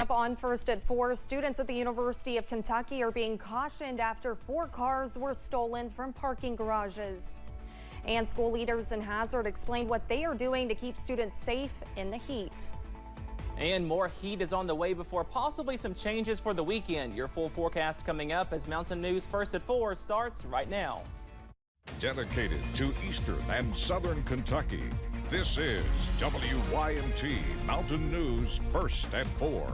Up on First at 4, students at the University of Kentucky are being cautioned after 4 cars were stolen from parking garages. And school leaders in Hazard explained what they are doing to keep students safe in the heat. And more heat is on the way before possibly some changes for the weekend. Your full forecast coming up as Mountain News First at 4 starts right now. Dedicated to Eastern and Southern Kentucky, this is WYMT Mountain News First at 4.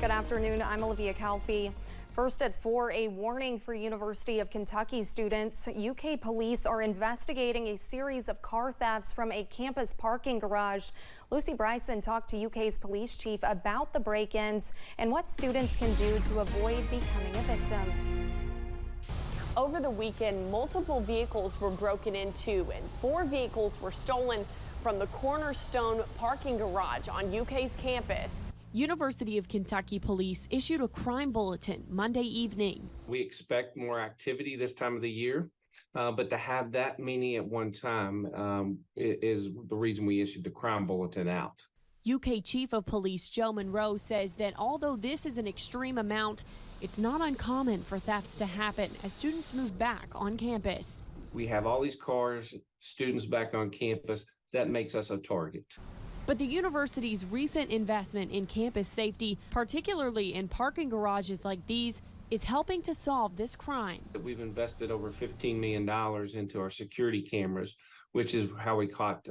Good afternoon, I'm Olivia Calfee. First at 4, a warning for University of Kentucky students. UK police are investigating a series of car thefts from a campus parking garage. Lucy Bryson talked to UK's police chief about the break-ins and what students can do to avoid becoming a victim. Over the weekend, multiple vehicles were broken into and 4 vehicles were stolen from the Cornerstone parking garage on UK's campus. University of Kentucky police issued a crime bulletin Monday evening. We expect more activity this time of the year, but to have that many at one time is the reason we issued the crime bulletin out. UK Chief of Police Joe Monroe says that although this is an extreme amount, it's not uncommon for thefts to happen as students move back on campus. We have all these cars, students back on campus. That makes us a target. But the university's recent investment in campus safety, particularly in parking garages like these, is helping to solve this crime. We've invested over $15 million into our security cameras, which is how we caught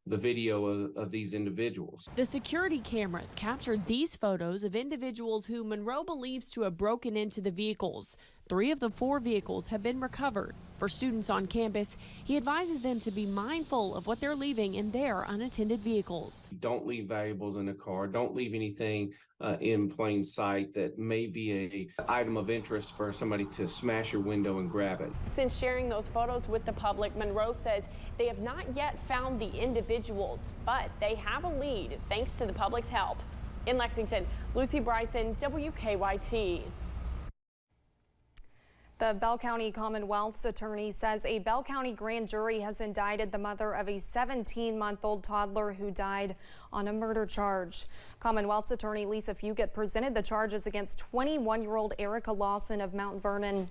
the video of these individuals. The security cameras captured these photos of individuals who Monroe believes to have broken into the vehicles. 3 of the 4 vehicles have been recovered. For students on campus, he advises them to be mindful of what they're leaving in their unattended vehicles. Don't leave valuables in the car. Don't leave anything in plain sight that may be an item of interest for somebody to smash your window and grab it. Since sharing those photos with the public, Monroe says they have not yet found the individuals, but they have a lead thanks to the public's help. In Lexington, Lucy Bryson, WKYT. The Bell County Commonwealth's attorney says a Bell County grand jury has indicted the mother of a 17-month-old toddler who died on a murder charge. Commonwealth's attorney Lisa Fugit presented the charges against 21-year-old Erica Lawson of Mount Vernon.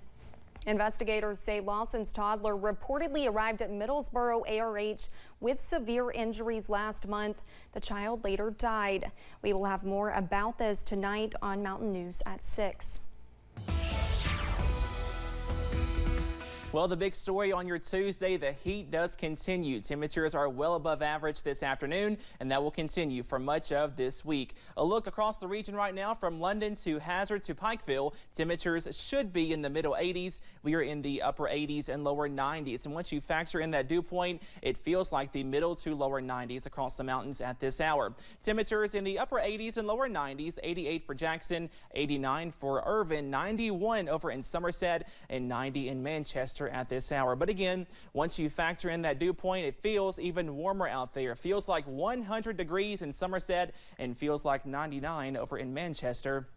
Investigators say Lawson's toddler reportedly arrived at Middlesboro ARH with severe injuries last month. The child later died. We will have more about this tonight on Mountain News at 6. Well, the big story on your Tuesday, the heat does continue. Temperatures are well above average this afternoon, and that will continue for much of this week. A look across the region right now from London to Hazard to Pikeville. Temperatures should be in the middle 80s. We are in the upper 80s and lower 90s. And once you factor in that dew point, it feels like the middle to lower 90s across the mountains at this hour. Temperatures in the upper 80s and lower 90s, 88 for Jackson, 89 for Irvin, 91 over in Somerset, and 90 in Manchester at this hour. But again, once you factor in that dew point, it feels even warmer out there. It feels like 100 degrees in Somerset and feels like 99 over in Manchester.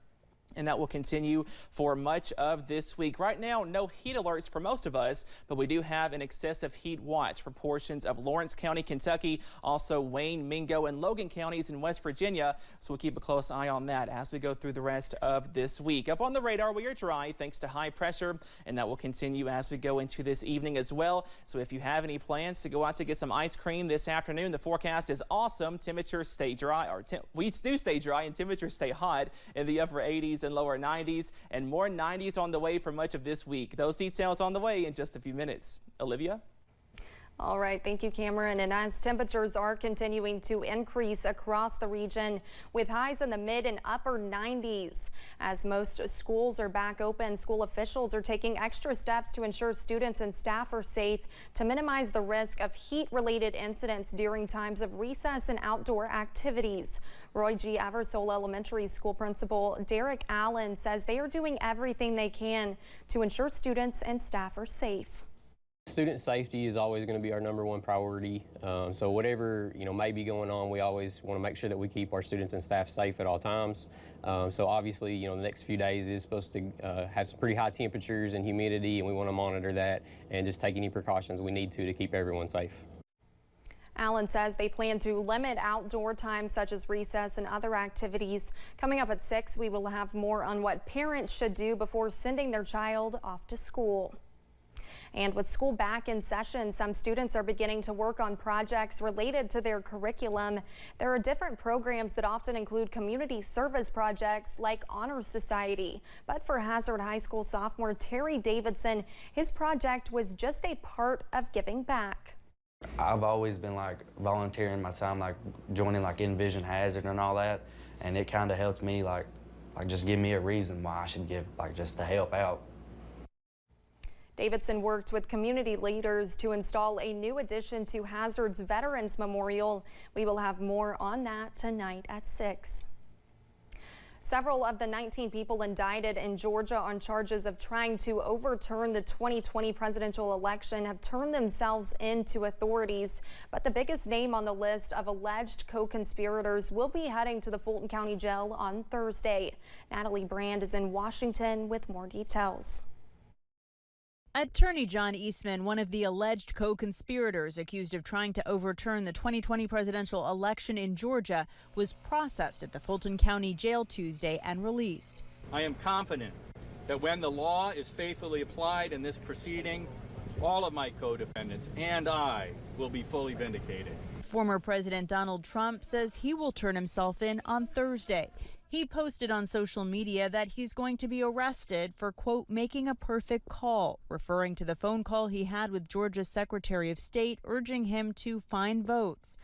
And that will continue for much of this week. Right now, no heat alerts for most of us, but we do have an excessive heat watch for portions of Lawrence County, Kentucky, also Wayne, Mingo, and Logan counties in West Virginia. So we'll keep a close eye on that as we go through the rest of this week. Up on the radar, we are dry thanks to high pressure, and that will continue as we go into this evening as well. So if you have any plans to go out to get some ice cream this afternoon, the forecast is awesome. Temperatures stay dry, or we do stay dry, and temperatures stay hot in the upper 80s and lower 90s, and more 90s on the way for much of this week. Those details on the way in just a few minutes. Olivia? All right, thank you, Cameron. And as temperatures are continuing to increase across the region with highs in the mid and upper 90s. As most schools are back open, school officials are taking extra steps to ensure students and staff are safe to minimize the risk of heat-related incidents during times of recess and outdoor activities. Roy G. Eversole Elementary School Principal Derek Allen says they are doing everything they can to ensure students and staff are safe. Student safety is always going to be our #1 priority. So whatever may be going on, we always want to make sure that we keep our students and staff safe at all times. So obviously, the next few days is supposed to have some pretty high temperatures and humidity, and we want to monitor that and just take any precautions we need to keep everyone safe. Allen says they plan to limit outdoor time such as recess and other activities. Coming up at 6, we will have more on what parents should do before sending their child off to school. And with school back in session, some students are beginning to work on projects related to their curriculum. There are different programs that often include community service projects like Honor Society. But for Hazard High School sophomore Terry Davidson, his project was just a part of giving back. I've always been volunteering my time, joining Envision Hazard and all that, and it kind of helped me just give me a reason why I should give just to help out. Davidson worked with community leaders to install a new addition to Hazard's Veterans Memorial. We will have more on that tonight at 6. Several of the 19 people indicted in Georgia on charges of trying to overturn the 2020 presidential election have turned themselves in to authorities. But the biggest name on the list of alleged co-conspirators will be heading to the Fulton County Jail on Thursday. Natalie Brand is in Washington with more details. Attorney John Eastman, one of the alleged co-conspirators accused of trying to overturn the 2020 presidential election in Georgia, was processed at the Fulton County Jail Tuesday and released. I am confident that when the law is faithfully applied in this proceeding, all of my co-defendants and I will be fully vindicated. Former President Donald Trump says he will turn himself in on Thursday. He posted on social media that he's going to be arrested for, quote, making a perfect call, referring to the phone call he had with Georgia's Secretary of State urging him to find votes.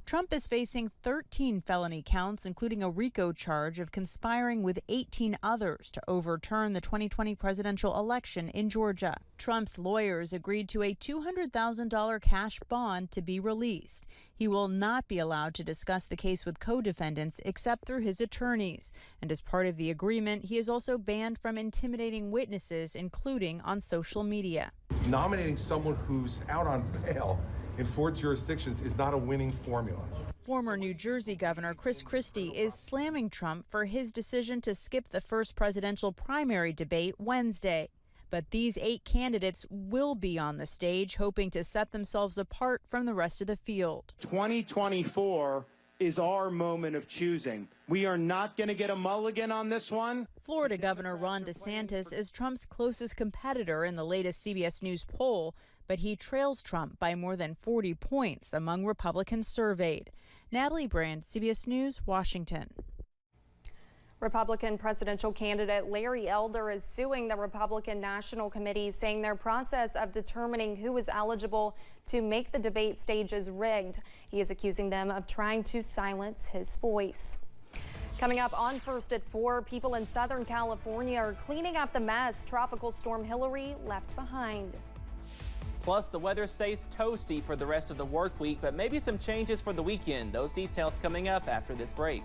Trump is facing 13 felony counts, including a RICO charge of conspiring with 18 others to overturn the 2020 presidential election in Georgia. Trump's lawyers agreed to a $200,000 cash bond to be released. He will not be allowed to discuss the case with co-defendants except through his attorneys. And as part of the agreement, he is also banned from intimidating witnesses, including on social media. Nominating someone who's out on bail in 4 jurisdictions is not a winning formula. Former New Jersey Governor Chris Christie is slamming Trump for his decision to skip the first presidential primary debate Wednesday. But these 8 candidates will be on the stage, hoping to set themselves apart from the rest of the field. 2024 is our moment of choosing. We are not going to get a mulligan on this one. Florida Governor Ron DeSantis is Trump's closest competitor in the latest CBS News poll, but he trails Trump by more than 40 points among Republicans surveyed. Natalie Brand, CBS News, Washington. Republican presidential candidate Larry Elder is suing the Republican National Committee, saying their process of determining who is eligible to make the debate stage is rigged. He is accusing them of trying to silence his voice. Coming up on First at 4, people in Southern California are cleaning up the mess Tropical Storm Hillary left behind. Plus, the weather stays toasty for the rest of the work week, but maybe some changes for the weekend. Those details coming up after this break.